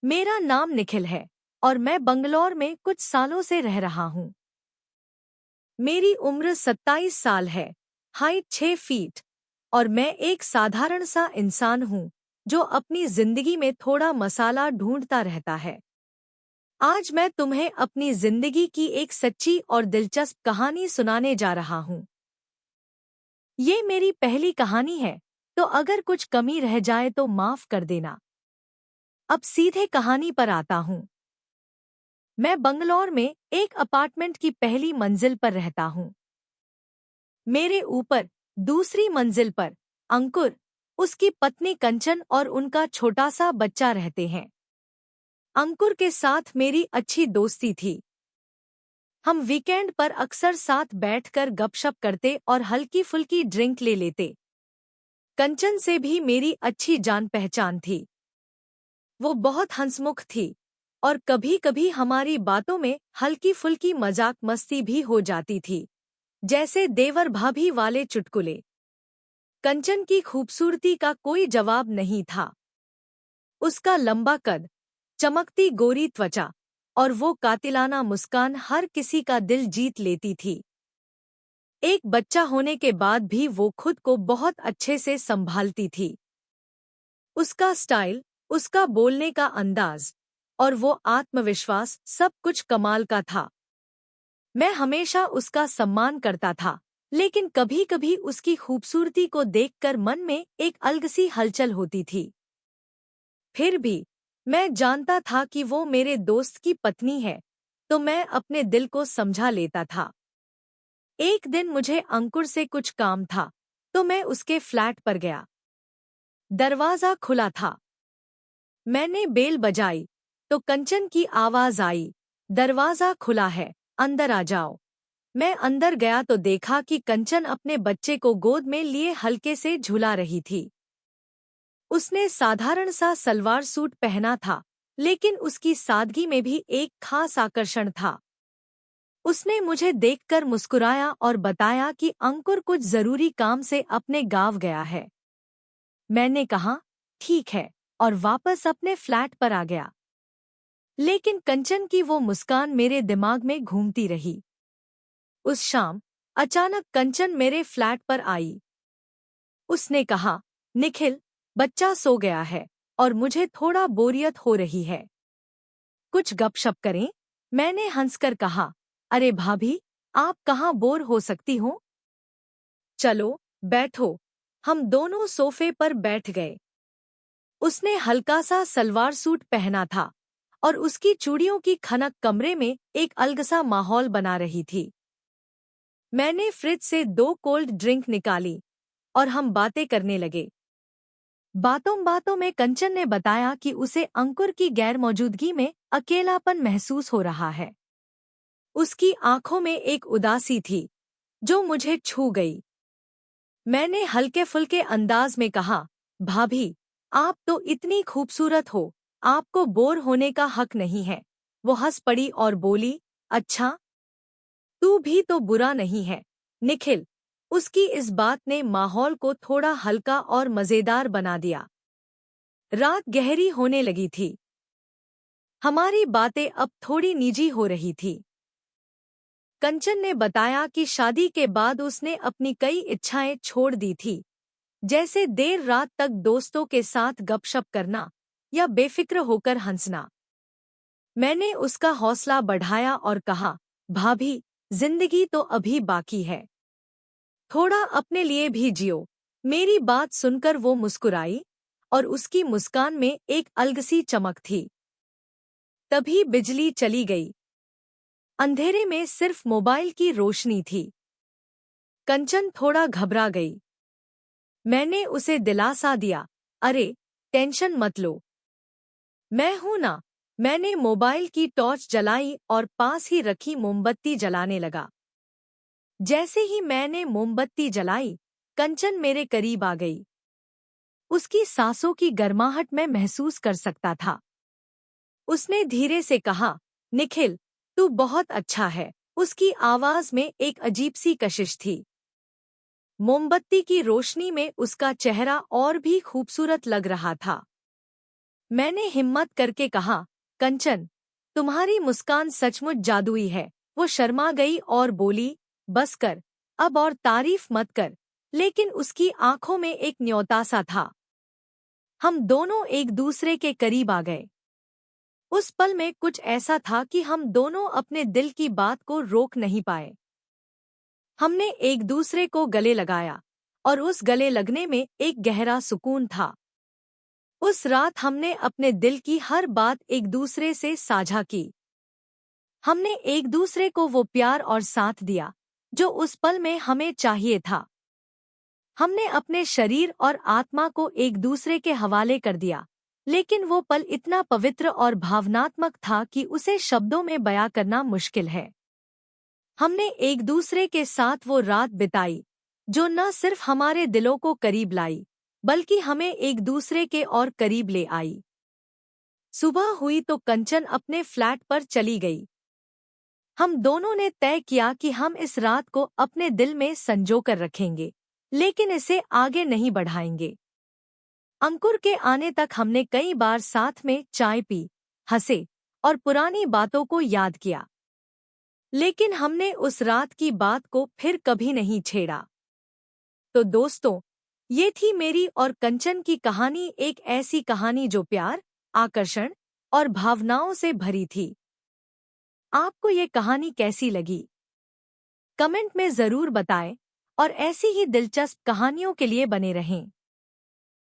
मेरा नाम निखिल है और मैं बंगलौर में कुछ सालों से रह रहा हूँ। मेरी उम्र 27 साल है, हाइट 6 फीट और मैं एक साधारण सा इंसान हूँ जो अपनी जिंदगी में थोड़ा मसाला ढूंढता रहता है। आज मैं तुम्हें अपनी जिंदगी की एक सच्ची और दिलचस्प कहानी सुनाने जा रहा हूँ। ये मेरी पहली कहानी है, तो अगर कुछ कमी रह जाए तो माफ कर देना। अब सीधे कहानी पर आता हूँ। मैं बंगलौर में एक अपार्टमेंट की पहली मंजिल पर रहता हूँ। मेरे ऊपर दूसरी मंजिल पर अंकुर, उसकी पत्नी कंचन और उनका छोटा सा बच्चा रहते हैं। अंकुर के साथ मेरी अच्छी दोस्ती थी। हम वीकेंड पर अक्सर साथ बैठकर गपशप करते और हल्की फुल्की ड्रिंक ले लेते। कंचन से भी मेरी अच्छी जान पहचान थी। वो बहुत हंसमुख थी और कभी-कभी हमारी बातों में हल्की फुल्की मजाक मस्ती भी हो जाती थी, जैसे देवर भाभी वाले चुटकुले। कंचन की खूबसूरती का कोई जवाब नहीं था। उसका लंबा कद, चमकती गोरी त्वचा और वो कातिलाना मुस्कान हर किसी का दिल जीत लेती थी। एक बच्चा होने के बाद भी वो खुद को बहुत अच्छे से संभालती थी। उसका स्टाइल, उसका बोलने का अंदाज और वो आत्मविश्वास सब कुछ कमाल का था। मैं हमेशा उसका सम्मान करता था, लेकिन कभी-कभी उसकी खूबसूरती को देखकर मन में एक अलग सी हलचल होती थी। फिर भी मैं जानता था कि वो मेरे दोस्त की पत्नी है, तो मैं अपने दिल को समझा लेता था। एक दिन मुझे अंकुर से कुछ काम था, तो मैं उसके फ्लैट पर गया। दरवाजा खुला था। मैंने बेल बजाई, तो कंचन की आवाज आई, दरवाजा खुला है, अंदर आ जाओ। मैं अंदर गया तो देखा कि कंचन अपने बच्चे को गोद में लिए हल्के से झुला रही थी। उसने साधारण सा सलवार सूट पहना था, लेकिन उसकी सादगी में भी एक खास आकर्षण था। उसने मुझे देखकर मुस्कुराया और बताया कि अंकुर कुछ जरूरी काम से अपने गांव गया है। मैंने कहा, ठीक है, और वापस अपने फ्लैट पर आ गया। लेकिन कंचन की वो मुस्कान मेरे दिमाग में घूमती रही। उस शाम अचानक कंचन मेरे फ्लैट पर आई। उसने कहा, निखिल, बच्चा सो गया है और मुझे थोड़ा बोरियत हो रही है। कुछ गपशप करें? मैंने हंसकर कहा, अरे भाभी, आप कहाँ बोर हो सकती हो? चलो, बैठो। हम दोनों सोफे पर बैठ गए। उसने हल्का सा सलवार सूट पहना था और उसकी चूड़ियों की खनक कमरे में एक अलग सा माहौल बना रही थी। मैंने फ्रिज से 2 कोल्ड ड्रिंक निकाली और हम बातें करने लगे। बातों बातों में कंचन ने बताया कि उसे अंकुर की गैरमौजूदगी में अकेलापन महसूस हो रहा है। उसकी आंखों में एक उदासी थी, जो मुझे छू गई। मैंने हल्के फुल्के अंदाज में कहा, भाभी, आप तो इतनी खूबसूरत हो, आपको बोर होने का हक नहीं है। वो हंस पड़ी और बोली, अच्छा, तू भी तो बुरा नहीं है, निखिल। उसकी इस बात ने माहौल को थोड़ा हल्का और मजेदार बना दिया। रात गहरी होने लगी थी। हमारी बातें अब थोड़ी निजी हो रही थी। कंचन ने बताया कि शादी के बाद उसने अपनी कई इच्छाएं छोड़ दी थी, जैसे देर रात तक दोस्तों के साथ गपशप करना या बेफिक्र होकर हंसना। मैंने उसका हौसला बढ़ाया और कहा, भाभी, जिंदगी तो अभी बाकी है। थोड़ा अपने लिए भी जियो। मेरी बात सुनकर वो मुस्कुराई और उसकी मुस्कान में एक अलग सी चमक थी। तभी बिजली चली गई। अंधेरे में सिर्फ मोबाइल की रोशनी थी। कंचन थोड़ा घबरा गई। मैंने उसे दिलासा दिया, अरे, टेंशन मत लो, मैं हूं ना। मैंने मोबाइल की टॉर्च जलाई और पास ही रखी मोमबत्ती जलाने लगा। जैसे ही मैंने मोमबत्ती जलाई, कंचन मेरे करीब आ गई। उसकी सांसों की गर्माहट मैं महसूस कर सकता था। उसने धीरे से कहा, निखिल, तू बहुत अच्छा है। उसकी आवाज में एक अजीब सी कशिश थी। मोमबत्ती की रोशनी में उसका चेहरा और भी खूबसूरत लग रहा था। मैंने हिम्मत करके कहा, कंचन, तुम्हारी मुस्कान सचमुच जादुई है। वो शर्मा गई और बोली, बस कर, अब और तारीफ मत कर। लेकिन उसकी आंखों में एक न्योता सा था। हम दोनों एक दूसरे के करीब आ गए। उस पल में कुछ ऐसा था कि हम दोनों अपने दिल की बात को रोक नहीं पाए। हमने एक दूसरे को गले लगाया और उस गले लगने में एक गहरा सुकून था। उस रात हमने अपने दिल की हर बात एक दूसरे से साझा की। हमने एक दूसरे को वो प्यार और साथ दिया जो उस पल में हमें चाहिए था। हमने अपने शरीर और आत्मा को एक दूसरे के हवाले कर दिया, लेकिन वो पल इतना पवित्र और भावनात्मक था कि उसे शब्दों में बयां करना मुश्किल है। हमने एक दूसरे के साथ वो रात बिताई जो न सिर्फ हमारे दिलों को करीब लाई, बल्कि हमें एक दूसरे के और करीब ले आई। सुबह हुई तो कंचन अपने फ्लैट पर चली गई। हम दोनों ने तय किया कि हम इस रात को अपने दिल में संजो कर रखेंगे, लेकिन इसे आगे नहीं बढ़ाएंगे। अंकुर के आने तक हमने कई बार साथ में चाय पी, हंसे और पुरानी बातों को याद किया, लेकिन हमने उस रात की बात को फिर कभी नहीं छेड़ा। तो दोस्तों, ये थी मेरी और कंचन की कहानी, एक ऐसी कहानी जो प्यार, आकर्षण और भावनाओं से भरी थी। आपको ये कहानी कैसी लगी? कमेंट में जरूर बताएं और ऐसी ही दिलचस्प कहानियों के लिए बने रहें।